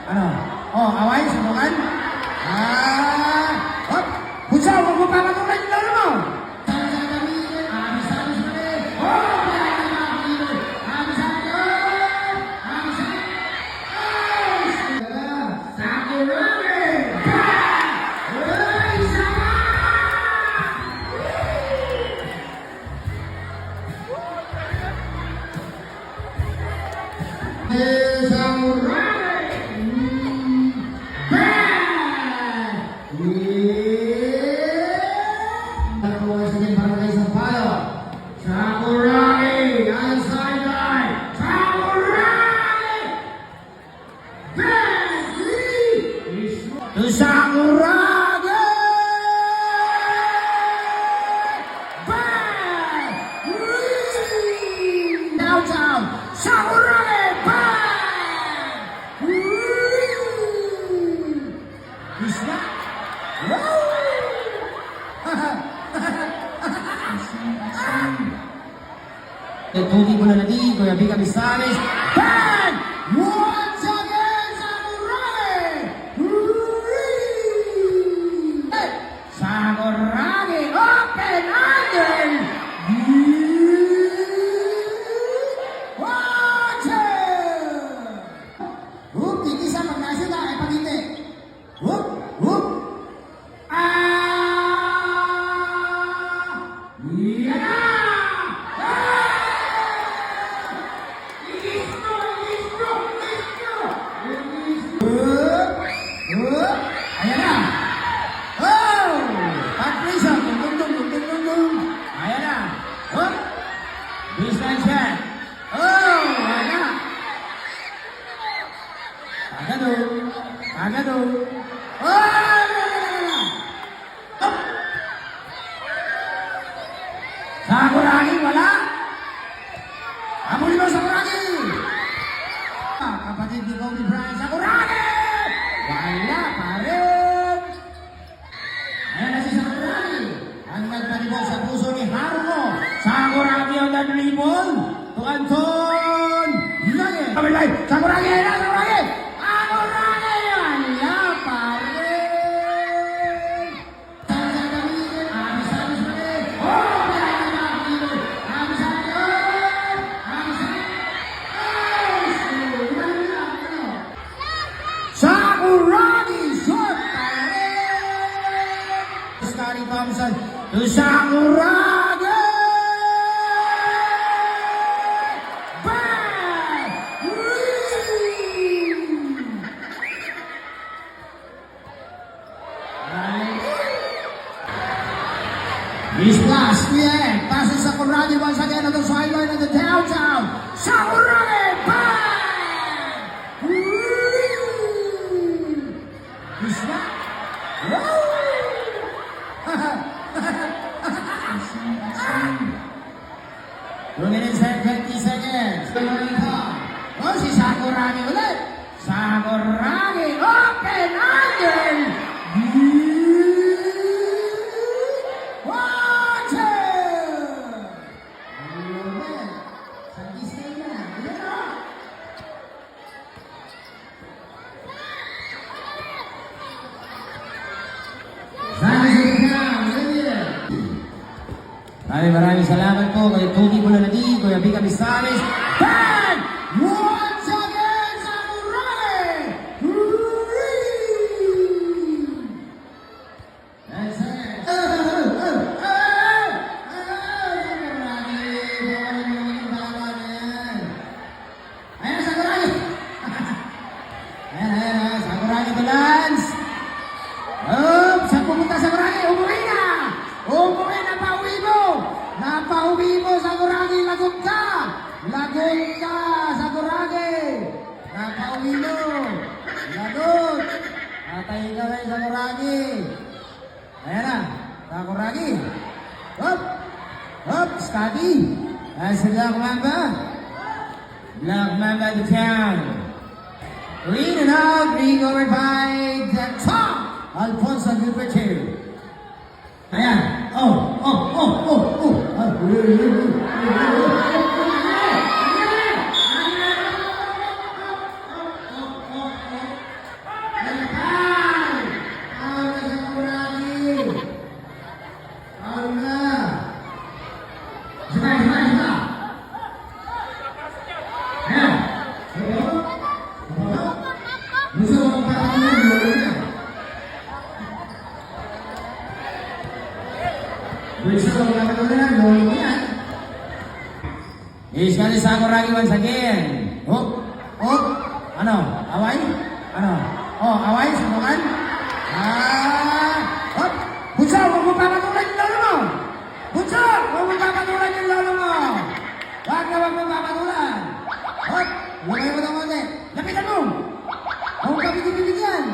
Ano? Oh, away, sunungan? Ah! Hop! Bunsaw, huwag mo papatulan yung laro mo! Sakuragi! Bang! Downtown! Sakuragi! Bang! Is that? Tuti ko na nadi, Kuya Bika Bistanes. Bang! Once again, Sakuragi! Sakuragi, open again! Hup, isa pag-nasa na, ay pag-hindi. Hup, hup. Yan na! Ayan na! Oh! Patricia! Tung. Ayan na! Oh! Baseline check! Oh! Ayan na! Agado! Oh! Sakuragi, wala! Abuli mo, Sakuragi! Kapatid ni Kobe Bryant, Sakuragi! Wala pa rin! Ayan na si Sakuragi. Ang nagpanibol sa puso ni Haruko. Sakuragi ang nag-dribble. To Anton. Lagi. Kamilay. Sakuragi. Ayan na, Sakuragi. Sakuragi. Wala pa rin. Sakuragi. Shot pa rin. Scotty Thompson. To Sakuragi. Bang! He's last, yeah. Passes Sakuragi once again on the sideline of the downtown. Sakuragi! Bang! He's not. Running inside 20 seconds. Oh, si Sakuragi ulit. Sakuragi, open again. Maraming salamat po kay Tuti Bulanadi, Kuya Bika Bistanes. Bang! Once again, Sakuragi! That's it. Ayan, Sakuragi! Ayan, Sakuragi to Lance! Saan pumunta Sakuragi? Umuwi na! Umuwi na, pauwi mo! Napauwi mo, Sakuragi, lagot ka! Lagot ka, Sakuragi! Napauwi mo! Lagot! Patay ka rin, Sakuragi! Ayan na, Sakuragi! Hop! Hop! Steady! Ayan si Black Mamba! Black Mamba the count! Green and out, green over by the top! Alfonso Gilberto! Ayan! Oh! Pulso, kapag wala na, lolo mo yan. Is ka ni Sakuragi once again. Hop, hop. Ano? Away? Ano? Oh, away? Sunungan? Hop. Bunso, huwag mo papatulan yung lolo mo. Bunso, huwag mo papatulan yung lolo mo. Huwag mo papatulan. Hop. Lagay mo ng konti. Lapitan mo. Huwag mo pabibigyan.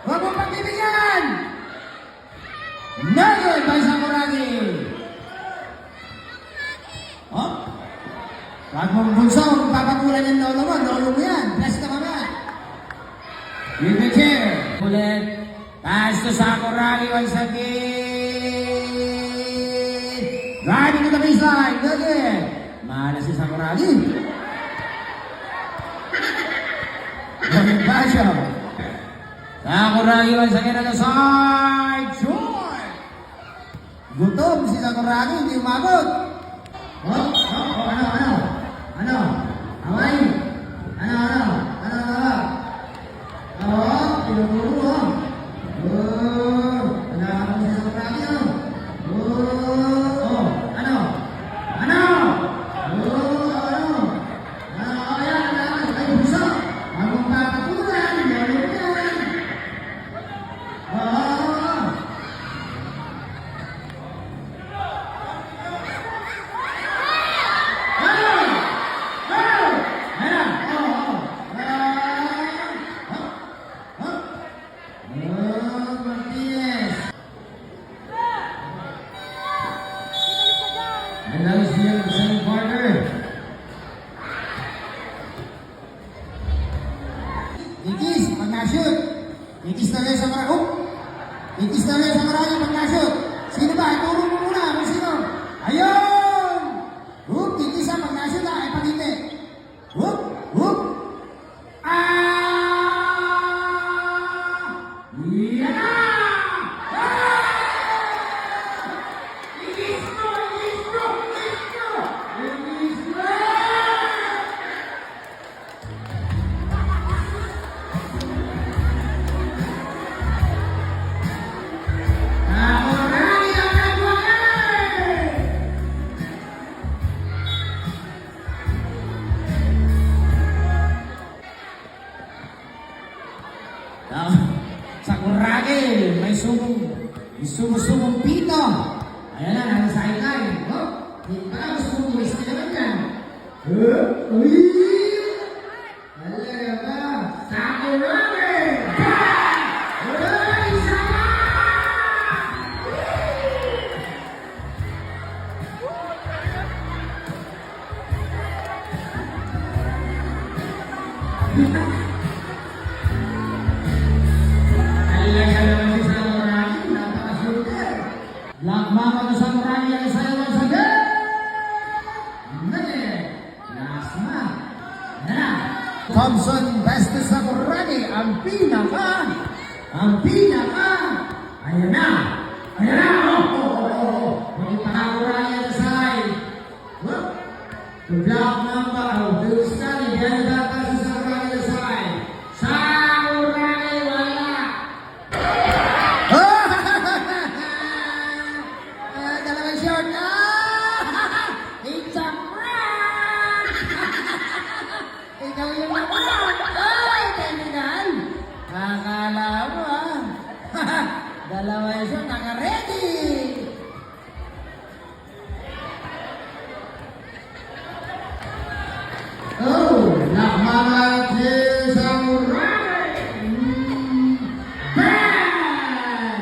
Huwag mo pabibigyan. Nugget by Sakuragi. Oh? Huwag mong bunso, papatulan yung lolo mo yan. Bless ka mamaya. With the chair. Ulit. Taas to Sakuragi once again. Driving to the baseline. Nugget. Malas si Sakuragi. Nugget ba siya? Sakuragi once again on the side. Short. Gutom si Sakuragi, hindi umabot. Ano? Away? Ano? Pinupuro. Wala ka mo sa Sakuragi, Ano? Ayan, ay busa. Anong papatulan? Lalo yan. And that is the end of the second quarter. Ikis, pag na-shoot. Ikis na rin sa Maragi. Ikis na rin sa Maragi pag na-shoot. Sino ba? Ituro mo muna kung sino. Ayun! Ikis na pag na-shoot ay pag hindi. Yan na! Sakuragi, may sumong pito. Ayan na, nasa sideline. Parang gusto mong waste ka naman yan. Uy! Talaga ba? Sakuragi! Uy! Sama! Lakmakan ng Sakuragi ang sayo ng sagay! Last man. Thompson Bestes Sakuragi ang pinaka. Ayan na. Sakuragi ang side. The block number of Bill Stanley. Yan ang dapat sa Sakuragi ang side. Sakuragi wala. Dalawang short. It's a prank! Ikaw yung naman. Kaibigan. Akala mo Dalawang short, naka-ready. Lakmakan si Sakuragi. Bang!